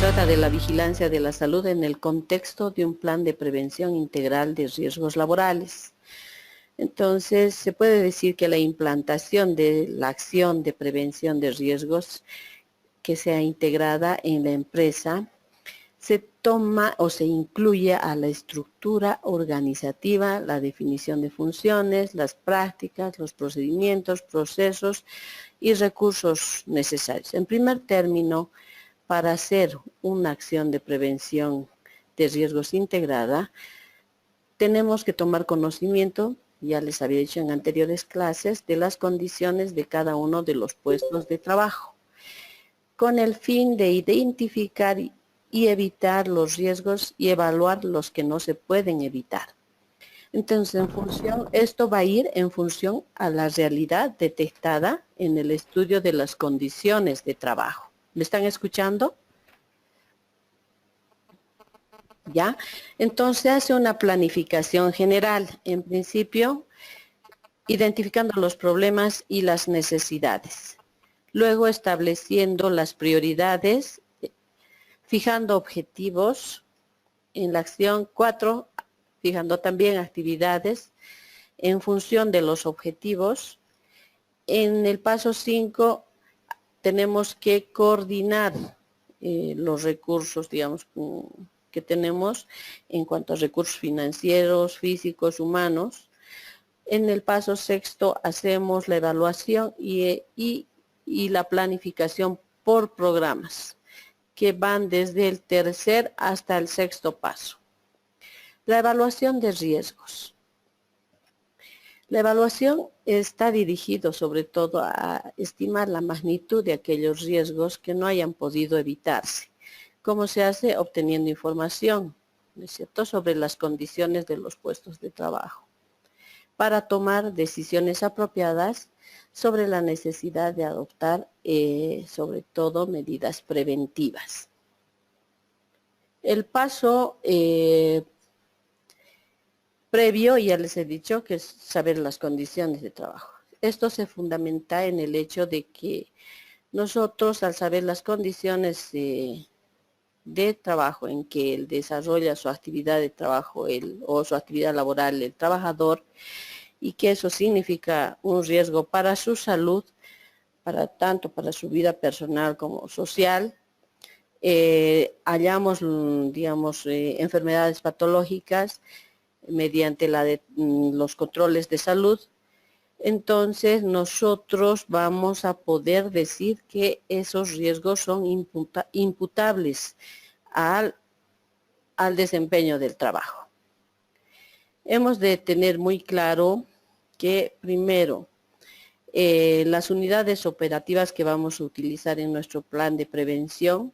trata de la vigilancia de la salud en el contexto de un plan de prevención integral de riesgos laborales. Entonces, se puede decir que la implantación de la acción de prevención de riesgos que sea integrada en la empresa se toma o se incluye a la estructura organizativa, la definición de funciones, las prácticas, los procedimientos, procesos y recursos necesarios. En primer término, para hacer una acción de prevención de riesgos integrada, tenemos que tomar conocimiento, ya les había dicho en anteriores clases, de las condiciones de cada uno de los puestos de trabajo, con el fin de identificar y evitar los riesgos y evaluar los que no se pueden evitar. Entonces, esto va a ir en función a la realidad detectada en el estudio de las condiciones de trabajo. ¿Me están escuchando? ¿Ya? Entonces hace una planificación general, en principio, identificando los problemas y las necesidades. Luego estableciendo las prioridades, fijando objetivos. En la acción 4, fijando también actividades en función de los objetivos. En el paso 5 tenemos que coordinar los recursos, digamos, que tenemos en cuanto a recursos financieros, físicos, humanos. En el paso 6 hacemos la evaluación y la planificación por programas, que van desde el tercer hasta el 6º paso. La evaluación de riesgos. La evaluación está dirigida sobre todo a estimar la magnitud de aquellos riesgos que no hayan podido evitarse. ¿Cómo se hace? Obteniendo información, ¿no es cierto?, sobre las condiciones de los puestos de trabajo, para tomar decisiones apropiadas sobre la necesidad de adoptar, sobre todo, medidas preventivas. El paso previo, ya les he dicho, que es saber las condiciones de trabajo. Esto se fundamenta en el hecho de que nosotros, al saber las condiciones de trabajo en que él desarrolla su actividad de trabajo o su actividad laboral el trabajador, y que eso significa un riesgo para su salud, tanto para su vida personal como social, hallamos, digamos, enfermedades patológicas mediante los controles de salud. Entonces nosotros vamos a poder decir que esos riesgos son imputables al desempeño del trabajo. Hemos de tener muy claro que, primero, las unidades operativas que vamos a utilizar en nuestro plan de prevención,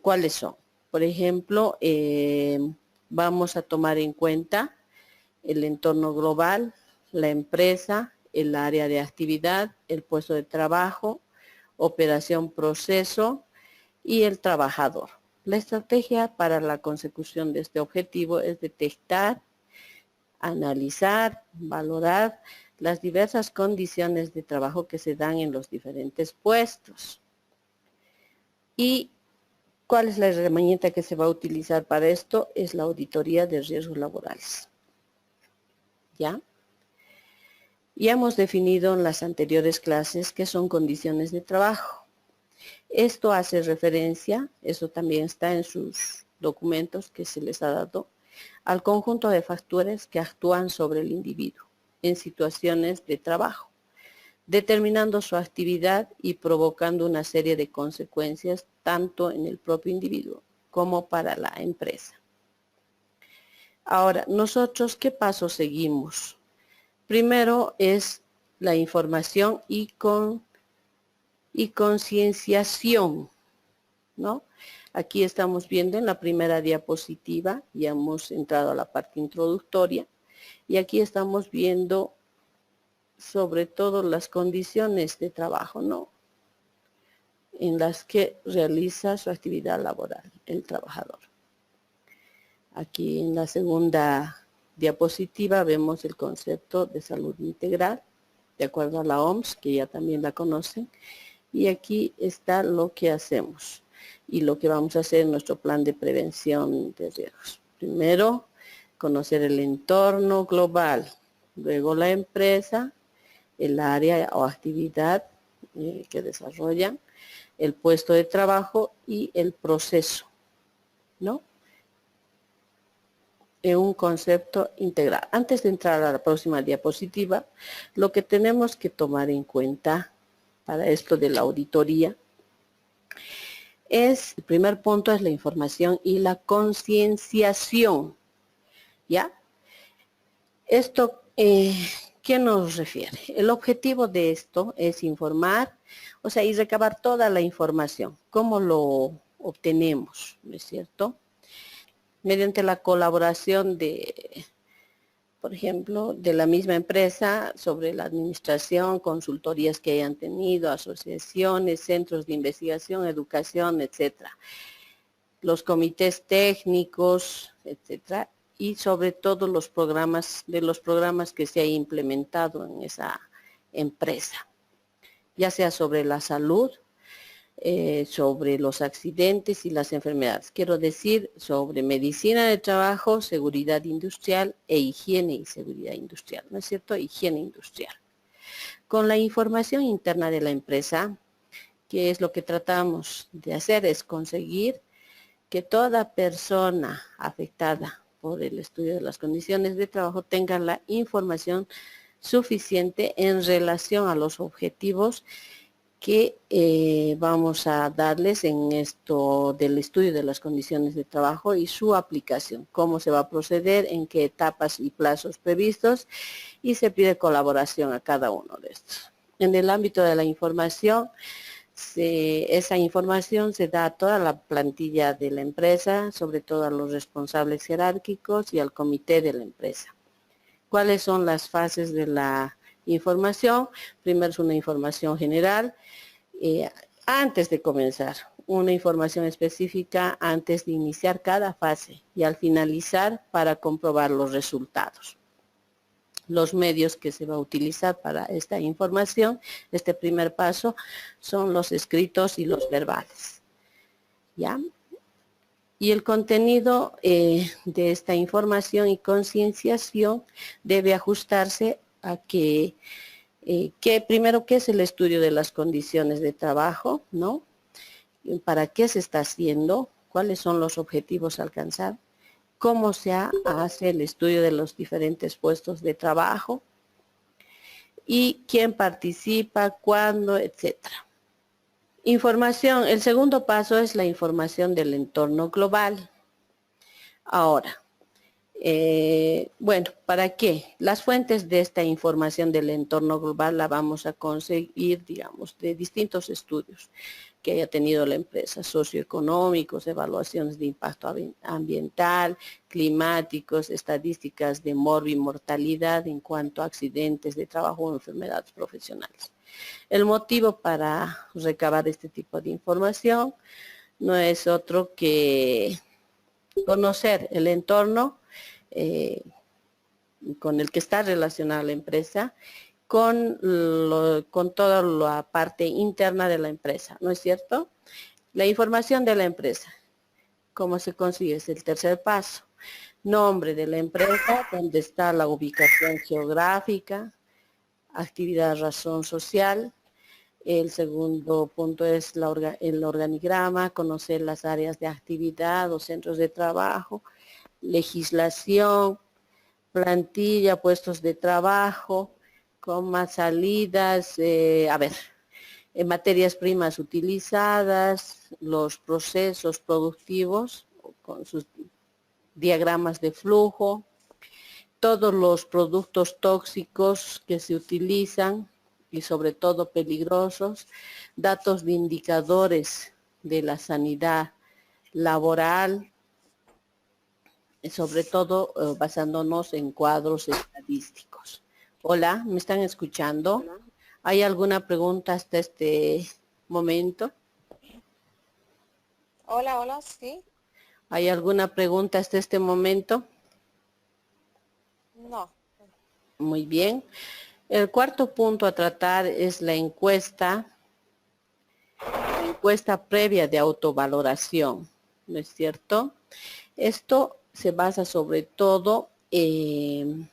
¿cuáles son? Por ejemplo, vamos a tomar en cuenta el entorno global, la empresa, el área de actividad, el puesto de trabajo, operación, proceso y el trabajador. La estrategia para la consecución de este objetivo es detectar, analizar, valorar las diversas condiciones de trabajo que se dan en los diferentes puestos. ¿Y cuál es la herramienta que se va a utilizar para esto? Es la auditoría de riesgos laborales. ¿Ya? Ya hemos definido en las anteriores clases qué son condiciones de trabajo. Esto hace referencia, eso también está en sus documentos que se les ha dado, al conjunto de factores que actúan sobre el individuo en situaciones de trabajo, determinando su actividad y provocando una serie de consecuencias tanto en el propio individuo como para la empresa. Ahora, nosotros, ¿qué pasos seguimos? Primero es la información y concienciación, ¿no? Aquí estamos viendo en la primera diapositiva, ya hemos entrado a la parte introductoria, y aquí estamos viendo sobre todo las condiciones de trabajo, ¿no?, en las que realiza su actividad laboral el trabajador. Aquí en la segunda diapositiva vemos el concepto de salud integral, de acuerdo a la OMS, que ya también la conocen, y aquí está lo que hacemos. y lo que vamos a hacer en nuestro plan de prevención de riesgos. Primero, conocer el entorno global, luego la empresa, el área o actividad que desarrollan, el puesto de trabajo y el proceso, ¿no? En un concepto integral. Antes de entrar a la próxima diapositiva, lo que tenemos que tomar en cuenta para esto de la auditoría es, el primer punto es la información y la concienciación, ¿ya? Esto, ¿qué nos refiere? El objetivo de esto es informar, o sea, y recabar toda la información. ¿Cómo lo obtenemos? ¿No es cierto? Mediante la colaboración de, por ejemplo, de la misma empresa sobre la administración, consultorías que hayan tenido, asociaciones, centros de investigación, educación, etcétera. Los comités técnicos, etcétera, y sobre todo los programas que se ha implementado en esa empresa, ya sea sobre la salud, sobre los accidentes y las enfermedades. Quiero decir, sobre medicina de trabajo, seguridad industrial e higiene y seguridad industrial, ¿no es cierto? Higiene industrial. Con la información interna de la empresa, que es lo que tratamos de hacer, es conseguir que toda persona afectada por el estudio de las condiciones de trabajo tenga la información suficiente en relación a los objetivos que vamos a darles en esto del estudio de las condiciones de trabajo y su aplicación, cómo se va a proceder, en qué etapas y plazos previstos, y se pide colaboración a cada uno de estos. En el ámbito de la información, esa información se da a toda la plantilla de la empresa, sobre todo a los responsables jerárquicos y al comité de la empresa. ¿Cuáles son las fases de la información? Primero es una información general, antes de comenzar, una información específica antes de iniciar cada fase y al finalizar para comprobar los resultados. Los medios que se va a utilizar para esta información, este primer paso, son los escritos y los verbales, ¿ya? Y el contenido de esta información y concienciación debe ajustarse a que primero, ¿qué es el estudio de las condiciones de trabajo? ¿No? ¿Para qué se está haciendo? ¿Cuáles son los objetivos a alcanzar? ¿Cómo se hace el estudio de los diferentes puestos de trabajo? ¿Y quién participa? ¿Cuándo? Etcétera. Información. El segundo paso es la información del entorno global. Ahora, bueno, ¿para qué? Las fuentes de esta información del entorno global la vamos a conseguir, digamos, de distintos estudios que haya tenido la empresa, socioeconómicos, evaluaciones de impacto ambiental, climáticos, estadísticas de mortalidad en cuanto a accidentes de trabajo o enfermedades profesionales. El motivo para recabar este tipo de información no es otro que conocer el entorno con el que está relacionada la empresa, con toda la parte interna de la empresa, ¿no es cierto? La información de la empresa, ¿cómo se consigue? Es el tercer paso. Nombre de la empresa, donde está la ubicación geográfica, actividad, razón social. El segundo punto es el organigrama, conocer las áreas de actividad o centros de trabajo, legislación, plantilla, puestos de trabajo, comas, salidas, materias primas utilizadas, los procesos productivos con sus diagramas de flujo, todos los productos tóxicos que se utilizan y sobre todo peligrosos, datos de indicadores de la sanidad laboral, sobre todo basándonos en cuadros estadísticos. Hola, ¿me están escuchando? ¿Hay alguna pregunta hasta este momento? Hola, hola, sí. ¿Hay alguna pregunta hasta este momento? No. Muy bien. El cuarto punto a tratar es la encuesta encuesta previa de autovaloración, ¿no es cierto? Esto se basa sobre todo de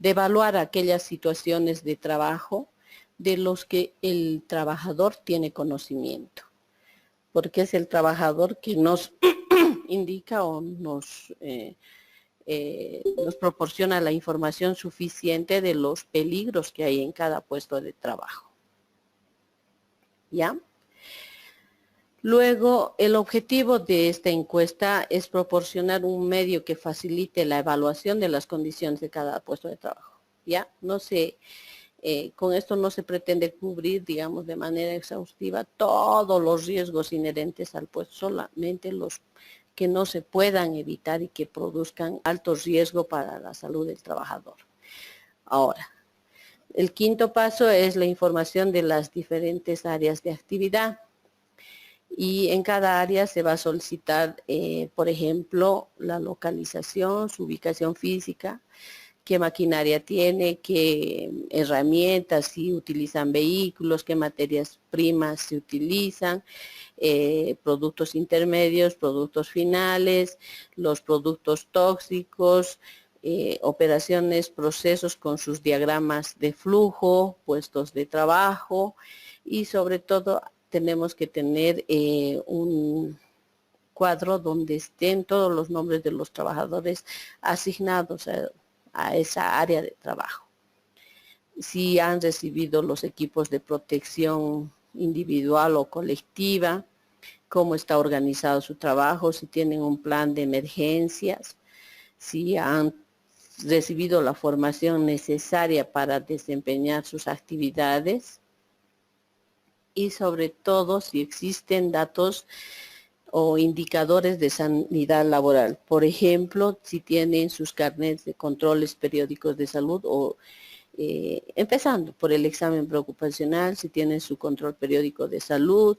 evaluar aquellas situaciones de trabajo de los que el trabajador tiene conocimiento, porque es el trabajador que nos indica o nos proporciona la información suficiente de los peligros que hay en cada puesto de trabajo. ¿Ya? Luego, el objetivo de esta encuesta es proporcionar un medio que facilite la evaluación de las condiciones de cada puesto de trabajo. ¿Ya? Con esto no se pretende cubrir, digamos, de manera exhaustiva todos los riesgos inherentes al puesto, solamente los que no se puedan evitar y que produzcan alto riesgo para la salud del trabajador. Ahora, el quinto paso es la información de las diferentes áreas de actividad. Y en cada área se va a solicitar, por ejemplo, la localización, su ubicación física, qué maquinaria tiene, qué herramientas, si utilizan vehículos, qué materias primas se utilizan, productos intermedios, productos finales, los productos tóxicos, operaciones, procesos con sus diagramas de flujo, puestos de trabajo y sobre todo tenemos que tener un cuadro donde estén todos los nombres de los trabajadores asignados a esa área de trabajo. Si han recibido los equipos de protección individual o colectiva, cómo está organizado su trabajo, si tienen un plan de emergencias, si han recibido la formación necesaria para desempeñar sus actividades, y sobre todo si existen datos o indicadores de sanidad laboral. Por ejemplo, si tienen sus carnets de controles periódicos de salud o empezando por el examen preocupacional, si tienen su control periódico de salud,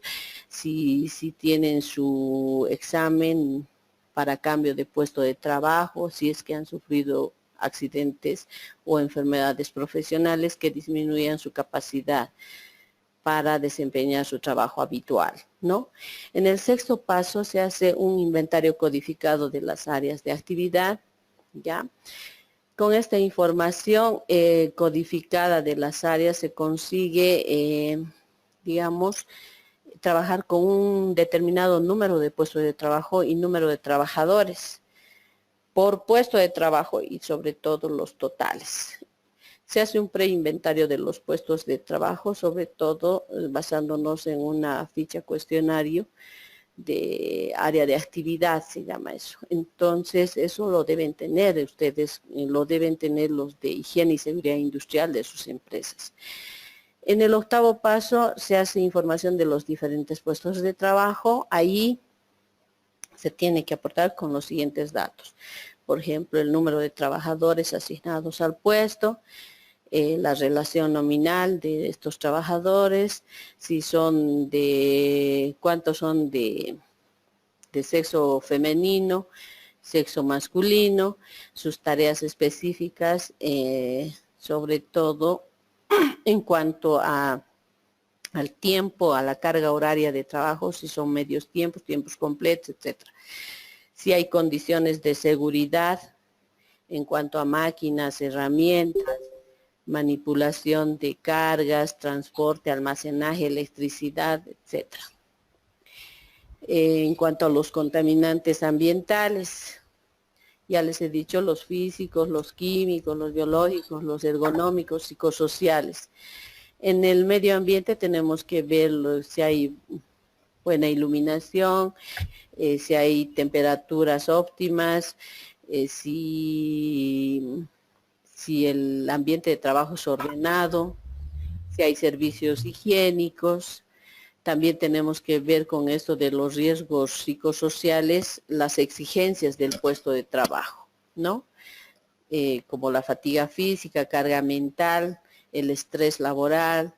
si tienen su examen para cambio de puesto de trabajo, si es que han sufrido accidentes o enfermedades profesionales que disminuyan su capacidad para desempeñar su trabajo habitual, ¿no? En el sexto paso se hace un inventario codificado de las áreas de actividad, ¿ya? Con esta información codificada de las áreas se consigue, digamos, trabajar con un determinado número de puestos de trabajo y número de trabajadores por puesto de trabajo y sobre todo los totales. Se hace un preinventario de los puestos de trabajo, sobre todo basándonos en una ficha cuestionario de área de actividad, se llama eso. Entonces, eso lo deben tener ustedes, lo deben tener los de higiene y seguridad industrial de sus empresas. En el octavo paso se hace información de los diferentes puestos de trabajo. Ahí se tiene que aportar con los siguientes datos. Por ejemplo, el número de trabajadores asignados al puesto, la relación nominal de estos trabajadores, si son cuántos son de sexo femenino, sexo masculino, sus tareas específicas, sobre todo en cuanto al tiempo, a la carga horaria de trabajo, si son medios tiempos, tiempos completos, etcétera. Si hay condiciones de seguridad en cuanto a máquinas, herramientas, manipulación de cargas, transporte, almacenaje, electricidad, etcétera. En cuanto a los contaminantes ambientales, ya les he dicho los físicos, los químicos, los biológicos, los ergonómicos, psicosociales. En el medio ambiente tenemos que ver si hay buena iluminación, si hay temperaturas óptimas, si el ambiente de trabajo es ordenado, si hay servicios higiénicos. También tenemos que ver con esto de los riesgos psicosociales, las exigencias del puesto de trabajo, ¿no? Como la fatiga física, carga mental, el estrés laboral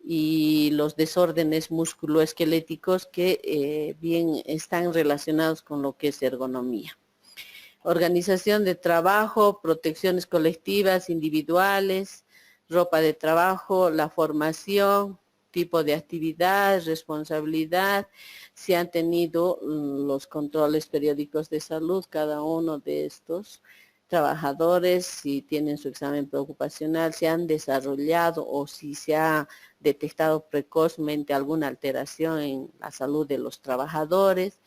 y los desórdenes musculoesqueléticos que bien están relacionados con lo que es ergonomía. Organización de trabajo, protecciones colectivas, individuales, ropa de trabajo, la formación, tipo de actividad, responsabilidad, si han tenido los controles periódicos de salud, cada uno de estos trabajadores, si tienen su examen preocupacional, si han desarrollado o si se ha detectado precozmente alguna alteración en la salud de los trabajadores,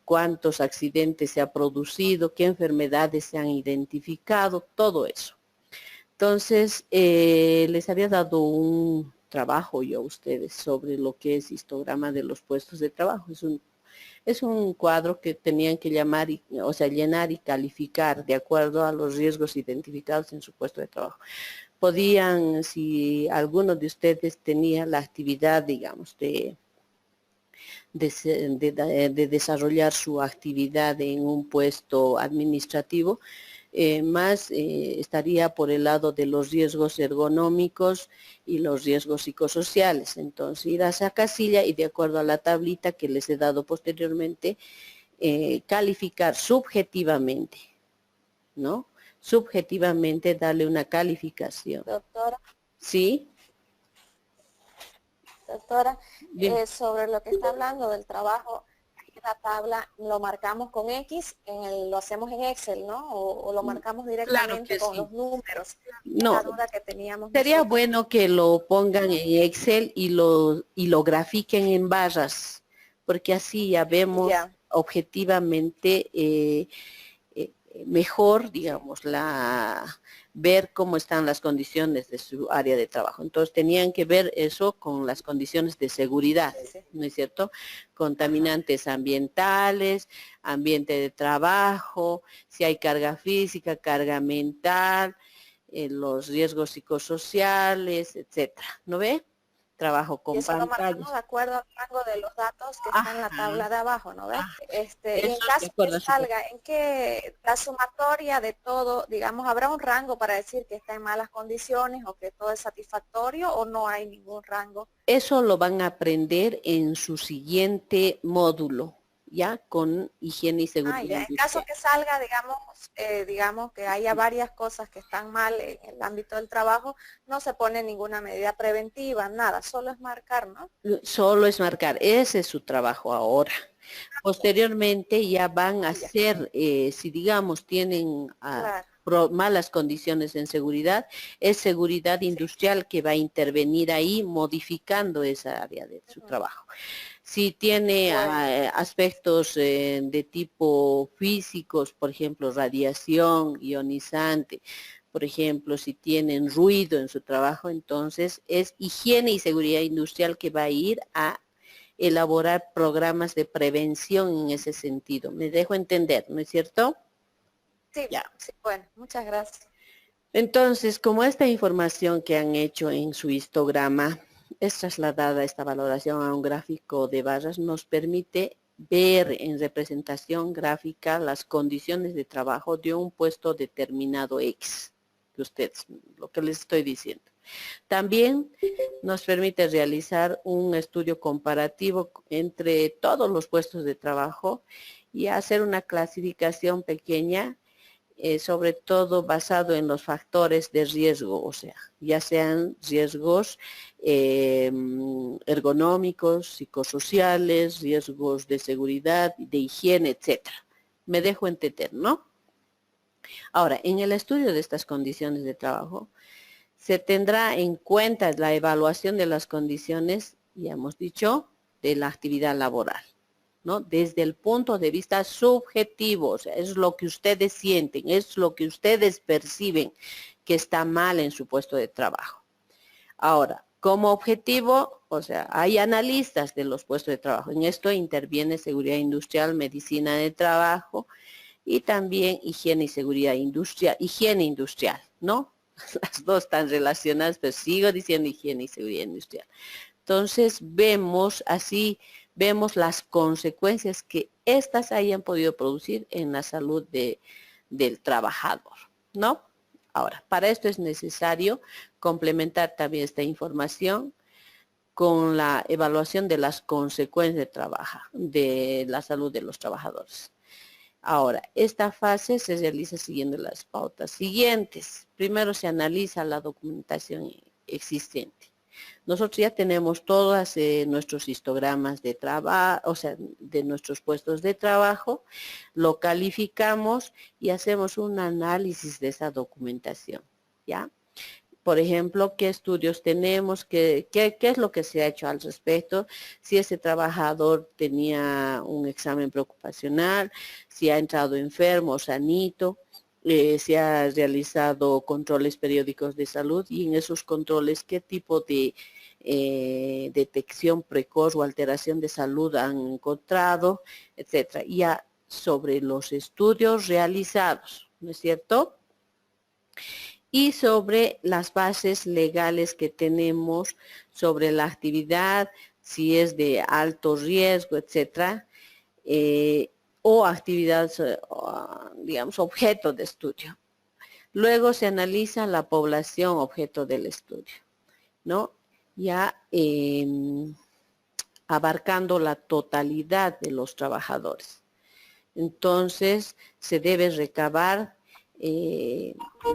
cuántos accidentes se ha producido, qué enfermedades se han identificado, todo eso. Entonces, les había dado un trabajo yo a ustedes sobre lo que es histograma de los puestos de trabajo. Es un cuadro que tenían que llamar, o sea, llenar y calificar de acuerdo a los riesgos identificados en su puesto de trabajo. Podían, si alguno de ustedes tenía la actividad, digamos, de desarrollar su actividad en un puesto administrativo, estaría por el lado de los riesgos ergonómicos y los riesgos psicosociales. Entonces, ir a esa casilla y de acuerdo a la tablita que les he dado posteriormente, calificar subjetivamente, ¿no? Subjetivamente darle una calificación. Doctora. ¿Sí? Doctora, sobre lo que está hablando del trabajo, la tabla lo marcamos con X, lo hacemos en Excel, ¿no? O lo marcamos directamente Claro con los números. No, la duda que teníamos sería nosotros. bueno que lo pongan en Excel y lo grafiquen en barras, porque así ya vemos objetivamente mejor, digamos, ver cómo están las condiciones de su área de trabajo. Entonces tenían que ver eso con las condiciones de seguridad, ¿no es cierto? Contaminantes ambientales, ambiente de trabajo, si hay carga física, carga mental, los riesgos psicosociales, etcétera, ¿no ve? Trabajo con y eso lo pantallas. marcamos de acuerdo al rango de los datos que están en la tabla de abajo, ¿no ves? Y en Eso caso que salga, en que la sumatoria de todo, digamos, ¿habrá un rango para decir que está en malas condiciones o que todo es satisfactorio o no hay ningún rango? Eso lo van a aprender en su siguiente módulo, ya con higiene y seguridad. En caso que salga, digamos que haya varias cosas que están mal en el ámbito del trabajo, no se pone ninguna medida preventiva, nada, solo es marcar, ¿no? Solo es marcar, ese es su trabajo ahora. Posteriormente ya van a hacer, si digamos tienen malas condiciones en seguridad, es seguridad industrial que va a intervenir ahí modificando esa área de su trabajo. Si tiene aspectos de tipo físicos, por ejemplo, radiación ionizante, por ejemplo, si tienen ruido en su trabajo, entonces es higiene y seguridad industrial que va a ir a elaborar programas de prevención en ese sentido. Me dejo entender, ¿no es cierto? Sí, ya. Sí, bueno, muchas gracias. Entonces, como esta información que han hecho en su histograma es trasladada esta valoración a un gráfico de barras, nos permite ver en representación gráfica las condiciones de trabajo de un puesto determinado X, que ustedes, lo que les estoy diciendo. También nos permite realizar un estudio comparativo entre todos los puestos de trabajo y hacer una clasificación pequeña, sobre todo basado en los factores de riesgo, o sea, ya sean riesgos ergonómicos, psicosociales, riesgos de seguridad, de higiene, etcétera. Me dejo entender, ¿no? Ahora, en el estudio de estas condiciones de trabajo, se tendrá en cuenta la evaluación de las condiciones, ya hemos dicho, de la actividad laboral, ¿no? Desde el punto de vista subjetivo, o sea, es lo que ustedes sienten, es lo que ustedes perciben que está mal en su puesto de trabajo. Ahora, como objetivo, o sea, hay analistas de los puestos de trabajo. En esto interviene seguridad industrial, medicina de trabajo y también higiene y seguridad industrial, higiene industrial, ¿no? Las dos están relacionadas, pero sigo diciendo higiene y seguridad industrial. Entonces vemos las consecuencias que éstas hayan podido producir en la salud del trabajador, ¿no? Ahora, para esto es necesario complementar también esta información con la evaluación de las consecuencias de la salud de los trabajadores. Ahora, esta fase se realiza siguiendo las pautas siguientes. Primero se analiza la documentación existente. Nosotros ya tenemos todos nuestros histogramas de trabajo, o sea, de nuestros puestos de trabajo, lo calificamos y hacemos un análisis de esa documentación, ¿ya? Por ejemplo, qué estudios tenemos, qué es lo que se ha hecho al respecto, si ese trabajador tenía un examen preocupacional, si ha entrado enfermo o sanito, si ha realizado controles periódicos de salud y en esos controles qué tipo de detección precoz o alteración de salud han encontrado, etcétera. Ya sobre los estudios realizados, ¿no es cierto? Y sobre las bases legales que tenemos sobre la actividad, si es de alto riesgo, etcétera, o actividades, digamos, objeto de estudio. Luego se analiza la población objeto del estudio, ¿no? Ya abarcando la totalidad de los trabajadores. Entonces, se debe recabar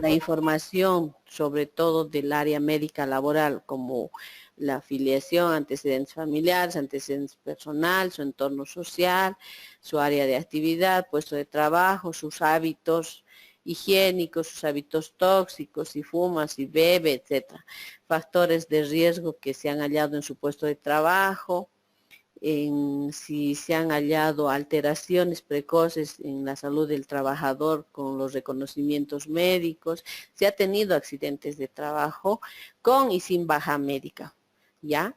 la información, sobre todo del área médica laboral, como la afiliación, antecedentes familiares, antecedentes personal, su entorno social, su área de actividad, puesto de trabajo, sus hábitos higiénicos, sus hábitos tóxicos, si fuma, si bebe, etcétera. Factores de riesgo que se han hallado en su puesto de trabajo, si se han hallado alteraciones precoces en la salud del trabajador con los reconocimientos médicos, si ha tenido accidentes de trabajo con y sin baja médica, ¿ya?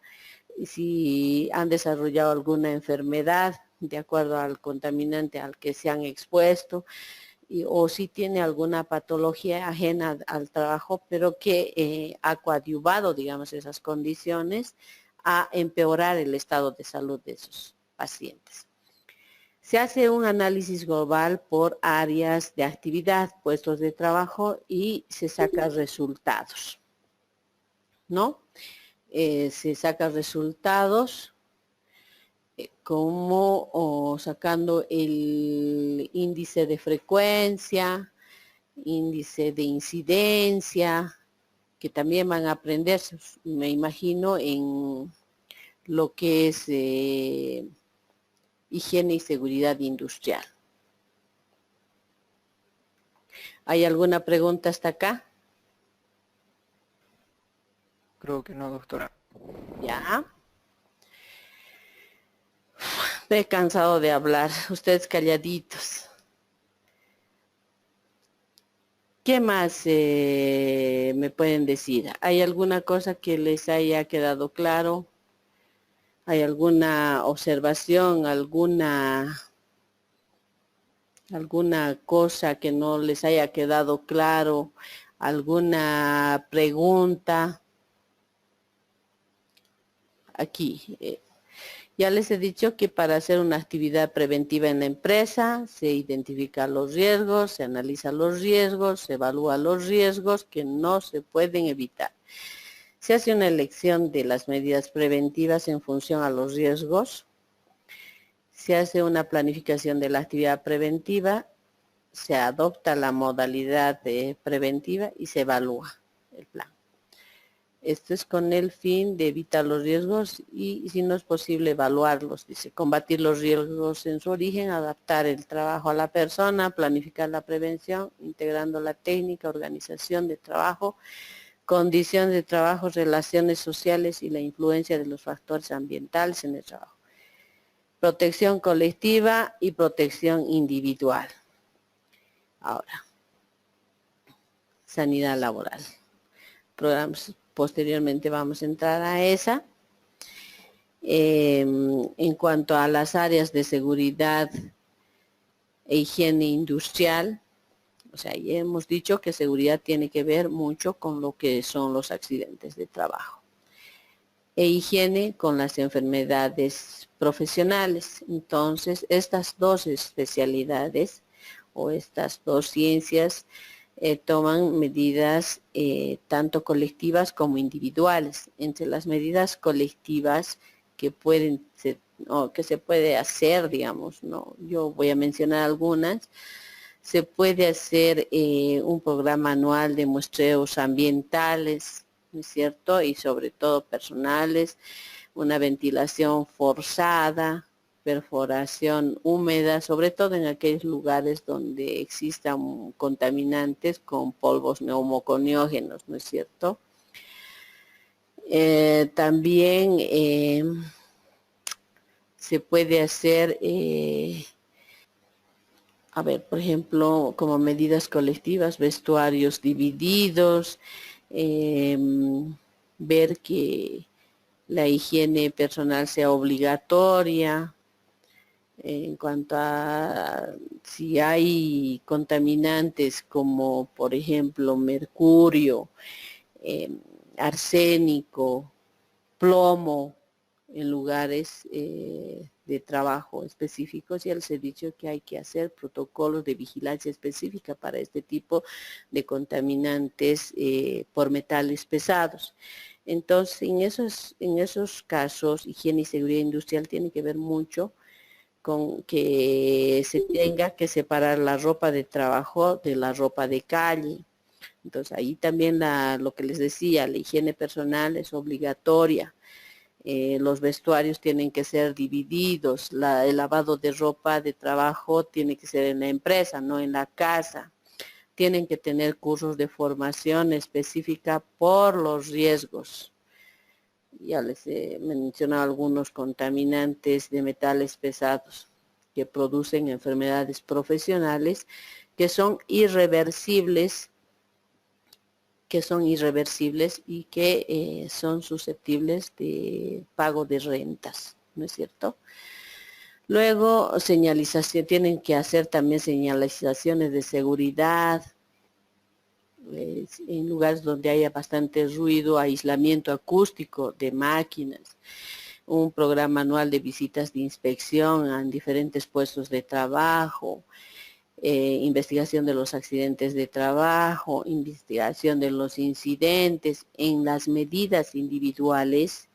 Si han desarrollado alguna enfermedad de acuerdo al contaminante al que se han expuesto, o si tiene alguna patología ajena al trabajo, pero que ha coadyuvado, digamos, esas condiciones a empeorar el estado de salud de esos pacientes. Se hace un análisis global por áreas de actividad, puestos de trabajo y se sacan resultados, ¿no? Se sacan resultados como sacando el índice de frecuencia, índice de incidencia, que también van a aprender, me imagino, en lo que es higiene y seguridad industrial. ¿Hay alguna pregunta hasta acá? Creo que no, doctora. Ya. Me he cansado de hablar, ustedes calladitos. ¿Qué más me pueden decir? ¿Hay alguna cosa que les haya quedado claro? ¿Hay alguna observación, alguna cosa que no les haya quedado claro? ¿Alguna pregunta? Aquí. Ya les he dicho que para hacer una actividad preventiva en la empresa se identifican los riesgos, se analizan los riesgos, se evalúan los riesgos que no se pueden evitar. Se hace una elección de las medidas preventivas en función a los riesgos. Se hace una planificación de la actividad preventiva, se adopta la modalidad preventiva y se evalúa el plan. Esto es con el fin de evitar los riesgos y, si no es posible, evaluarlos. Dice, combatir los riesgos en su origen, adaptar el trabajo a la persona, planificar la prevención, integrando la técnica, organización de trabajo, condiciones de trabajo, relaciones sociales y la influencia de los factores ambientales en el trabajo. Protección colectiva y protección individual. Ahora, sanidad laboral. Programas. Posteriormente vamos a entrar a esa. En cuanto a las áreas de seguridad e higiene industrial, o sea, ya hemos dicho que seguridad tiene que ver mucho con lo que son los accidentes de trabajo. E higiene con las enfermedades profesionales. Entonces, estas dos especialidades o estas dos ciencias toman medidas tanto colectivas como individuales. Entre las medidas colectivas que pueden ser, o que se puede hacer, digamos, ¿no? Yo voy a mencionar algunas. Se puede hacer un programa anual de muestreos ambientales, ¿no es cierto? Y sobre todo personales, una ventilación forzada, perforación húmeda, sobre todo en aquellos lugares donde existan contaminantes con polvos neumoconiógenos, ¿no es cierto? También se puede hacer, por ejemplo, como medidas colectivas, vestuarios divididos, ver que la higiene personal sea obligatoria. En cuanto a si hay contaminantes como por ejemplo mercurio, arsénico, plomo en lugares de trabajo específicos, ya les he dicho que hay que hacer protocolos de vigilancia específica para este tipo de contaminantes por metales pesados. Entonces, en esos casos, higiene y seguridad industrial tiene que ver mucho con que se tenga que separar la ropa de trabajo de la ropa de calle. Entonces ahí también lo que les decía, la higiene personal es obligatoria. Los vestuarios tienen que ser divididos, el lavado de ropa de trabajo tiene que ser en la empresa, no en la casa. Tienen que tener cursos de formación específica por los riesgos. Ya les he mencionado algunos contaminantes de metales pesados que producen enfermedades profesionales que son irreversibles y que son susceptibles de pago de rentas, ¿no es cierto? Luego, señalización, tienen que hacer también señalizaciones de seguridad, en lugares donde haya bastante ruido, aislamiento acústico de máquinas, un programa anual de visitas de inspección en diferentes puestos de trabajo, investigación de los accidentes de trabajo, investigación de los incidentes. En las medidas individuales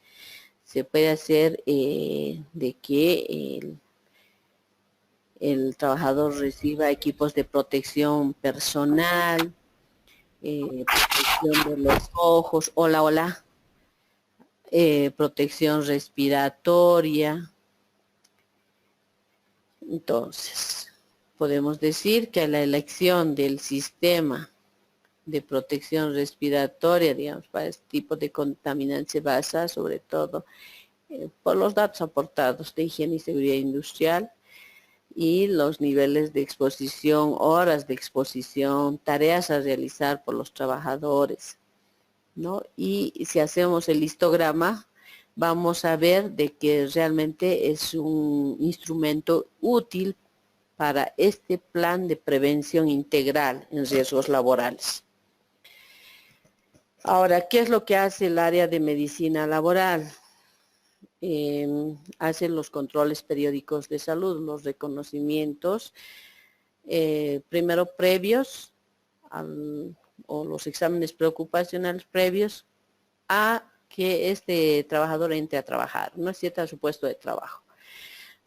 se puede hacer de que el trabajador reciba equipos de protección personal, protección de los ojos, protección respiratoria. Entonces, podemos decir que la elección del sistema de protección respiratoria, digamos, para este tipo de contaminantes se basa sobre todo por los datos aportados de higiene y seguridad industrial y los niveles de exposición, horas de exposición, tareas a realizar por los trabajadores, ¿no? Y si hacemos el histograma, vamos a ver de que realmente es un instrumento útil para este plan de prevención integral en riesgos laborales. Ahora, ¿qué es lo que hace el área de medicina laboral? Hace los controles periódicos de salud, los reconocimientos, primero previos, o los exámenes preocupacionales previos a que este trabajador entre a trabajar, ¿no es cierto?, a su puesto de trabajo.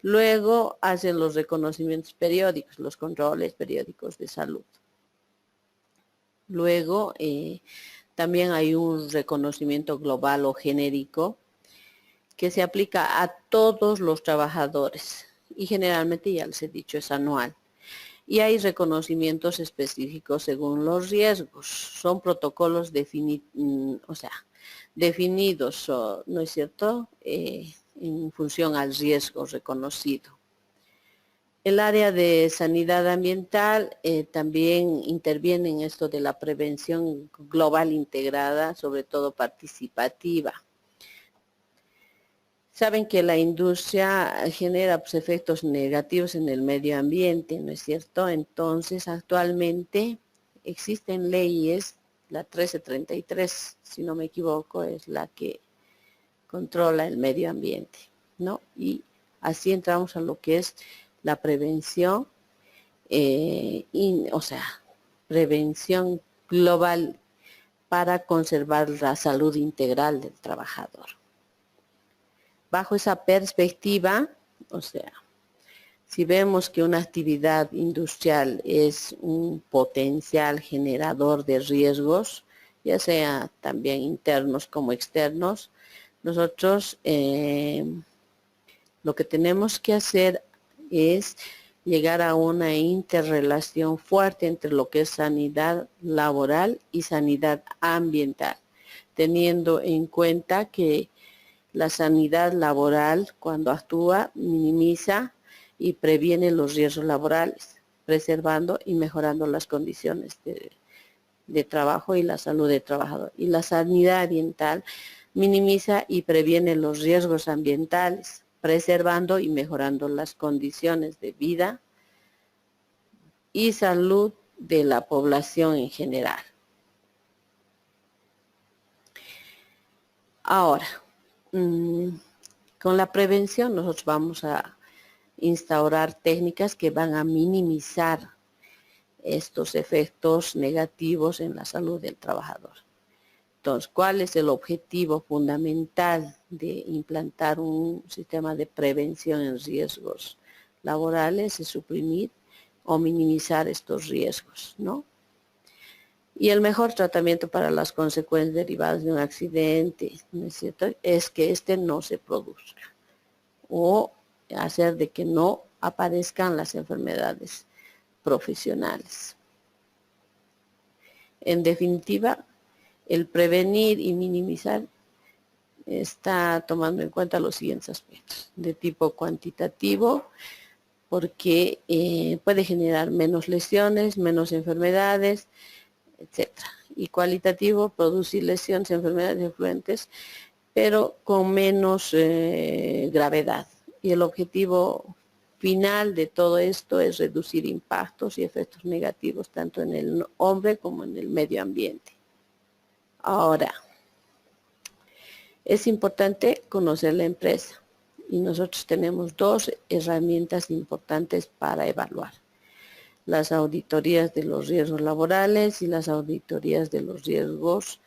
Luego hacen los reconocimientos periódicos, los controles periódicos de salud. Luego también hay un reconocimiento global o genérico que se aplica a todos los trabajadores y generalmente, ya les he dicho, es anual. Y hay reconocimientos específicos según los riesgos. Son protocolos definidos, ¿no es cierto?, en función al riesgo reconocido. El área de sanidad ambiental también interviene en esto de la prevención global integrada, sobre todo participativa. Saben que la industria genera efectos negativos en el medio ambiente, ¿no es cierto? Entonces, actualmente existen leyes, la 1333, si no me equivoco, es la que controla el medio ambiente, ¿no? Y así entramos a lo que es la prevención, prevención global para conservar la salud integral del trabajador. Bajo esa perspectiva, si vemos que una actividad industrial es un potencial generador de riesgos, ya sea también internos como externos. Nosotros lo que tenemos que hacer es llegar a una interrelación fuerte entre lo que es sanidad laboral y sanidad ambiental, teniendo en cuenta que la sanidad laboral, cuando actúa, minimiza y previene los riesgos laborales, preservando y mejorando las condiciones de trabajo y la salud del trabajador. Y la sanidad ambiental minimiza y previene los riesgos ambientales, preservando y mejorando las condiciones de vida y salud de la población en general. Ahora, con la prevención nosotros vamos a instaurar técnicas que van a minimizar estos efectos negativos en la salud del trabajador. Entonces, ¿cuál es el objetivo fundamental de implantar un sistema de prevención en riesgos laborales? Es suprimir o minimizar estos riesgos, ¿no? Y el mejor tratamiento para las consecuencias derivadas de un accidente, ¿no es cierto?, es que éste no se produzca o hacer de que no aparezcan las enfermedades profesionales. En definitiva, el prevenir y minimizar está tomando en cuenta los siguientes aspectos. De tipo cuantitativo, porque puede generar menos lesiones, menos enfermedades, etcétera. Y cualitativo, producir lesiones, enfermedades influentes, pero con menos gravedad. Y el objetivo final de todo esto es reducir impactos y efectos negativos tanto en el hombre como en el medio ambiente. Ahora, es importante conocer la empresa y nosotros tenemos dos herramientas importantes para evaluar: las auditorías de los riesgos laborales y las auditorías de los riesgos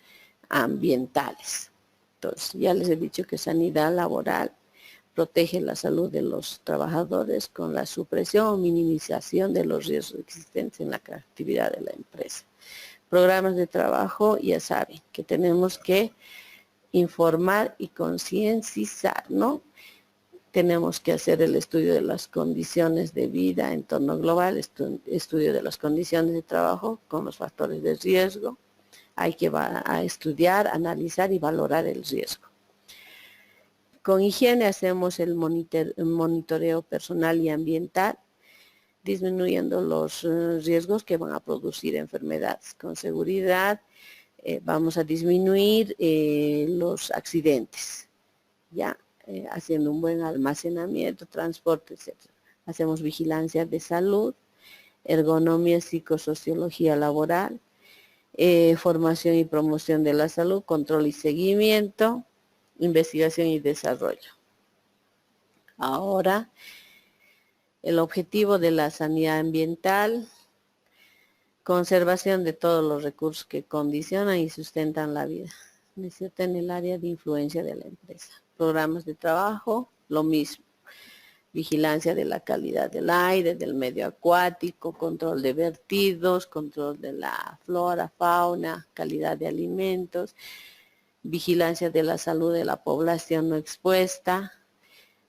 ambientales. Entonces, ya les he dicho que sanidad laboral protege la salud de los trabajadores con la supresión o minimización de los riesgos existentes en la actividad de la empresa. Programas de trabajo, ya saben que tenemos que informar y concienciar, ¿no? Tenemos que hacer el estudio de las condiciones de vida, entorno global, estudio de las condiciones de trabajo con los factores de riesgo. Hay que estudiar, analizar y valorar el riesgo. Con higiene hacemos el monitoreo personal y ambiental, disminuyendo los riesgos que van a producir enfermedades. Con seguridad vamos a disminuir los accidentes, ¿ya? Haciendo un buen almacenamiento, transporte, etc. Hacemos vigilancia de salud, ergonomía, psicosociología laboral, formación y promoción de la salud, control y seguimiento, investigación y desarrollo. Ahora, el objetivo de la sanidad ambiental: conservación de todos los recursos que condicionan y sustentan la vida, ¿no es cierto?, en el área de influencia de la empresa. Programas de trabajo, lo mismo. Vigilancia de la calidad del aire, del medio acuático, control de vertidos, control de la flora, fauna, calidad de alimentos, vigilancia de la salud de la población no expuesta.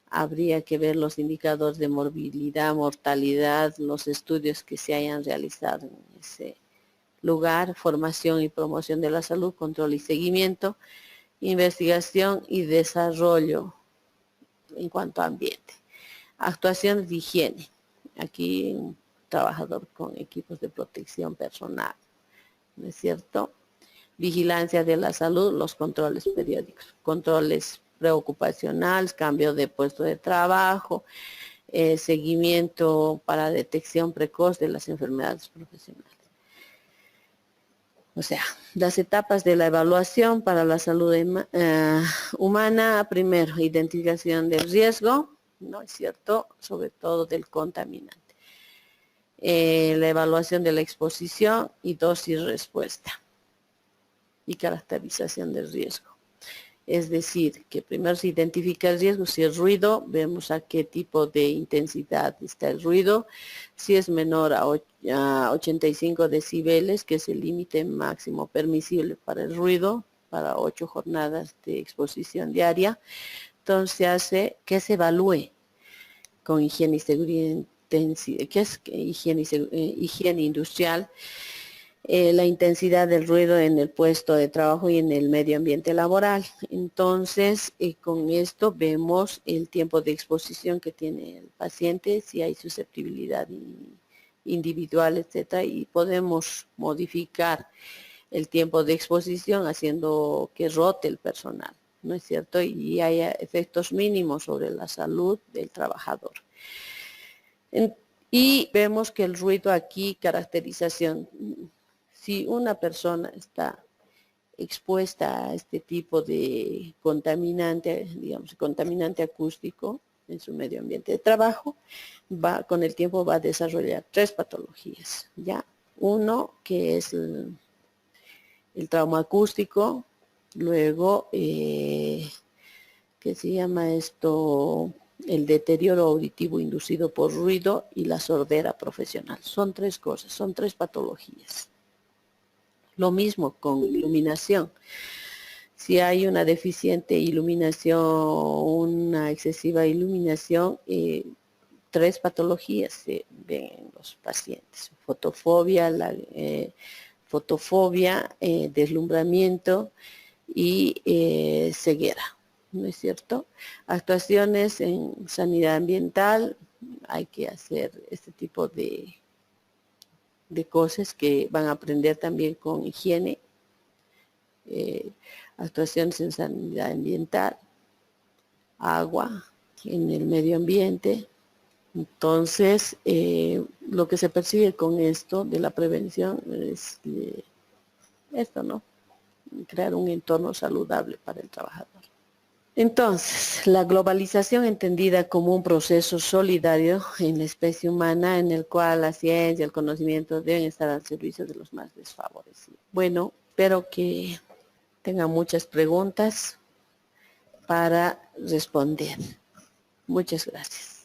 Habría que ver los indicadores de morbilidad, mortalidad, los estudios que se hayan realizado en ese lugar, formación y promoción de la salud, control y seguimiento, investigación y desarrollo en cuanto a ambiente. Actuaciones de higiene. Aquí un trabajador con equipos de protección personal, ¿no es cierto? Vigilancia de la salud, los controles periódicos, controles preocupacionales, cambio de puesto de trabajo, seguimiento para detección precoz de las enfermedades profesionales. O sea, las etapas de la evaluación para la salud humana: primero, identificación del riesgo, ¿no es cierto?, sobre todo del contaminante. La evaluación de la exposición y dosis respuesta y caracterización del riesgo. Es decir, que primero se identifica el riesgo, si es ruido, vemos a qué tipo de intensidad está el ruido, si es menor a 85 decibeles, que es el límite máximo permisible para el ruido, para 8 jornadas de exposición diaria, entonces se hace que se evalúe con higiene y seguridad, que es higiene industrial, la intensidad del ruido en el puesto de trabajo y en el medio ambiente laboral. Entonces, con esto vemos el tiempo de exposición que tiene el paciente, si hay susceptibilidad individual, etcétera, y podemos modificar el tiempo de exposición haciendo que rote el personal, ¿no es cierto? Y haya efectos mínimos sobre la salud del trabajador. Y vemos que el ruido aquí, caracterización, si una persona está expuesta a este tipo de contaminante, digamos, contaminante acústico en su medio ambiente de trabajo, con el tiempo va a desarrollar 3 patologías, ¿ya? Uno, que es el trauma acústico, luego, ¿qué se llama esto? El deterioro auditivo inducido por ruido y la sordera profesional. Son 3 cosas, son 3 patologías. Lo mismo con iluminación. Si hay una deficiente iluminación, una excesiva iluminación, 3 patologías se ven en los pacientes. Fotofobia, deslumbramiento y ceguera, ¿no es cierto? Actuaciones en sanidad ambiental, hay que hacer este tipo de cosas que van a aprender también con higiene, actuaciones en sanidad ambiental, agua, en el medio ambiente. Entonces, lo que se persigue con esto de la prevención es esto, ¿no? Crear un entorno saludable para el trabajador. Entonces, la globalización entendida como un proceso solidario en la especie humana en el cual la ciencia y el conocimiento deben estar al servicio de los más desfavorecidos. Bueno, espero que tengan muchas preguntas para responder. Muchas gracias.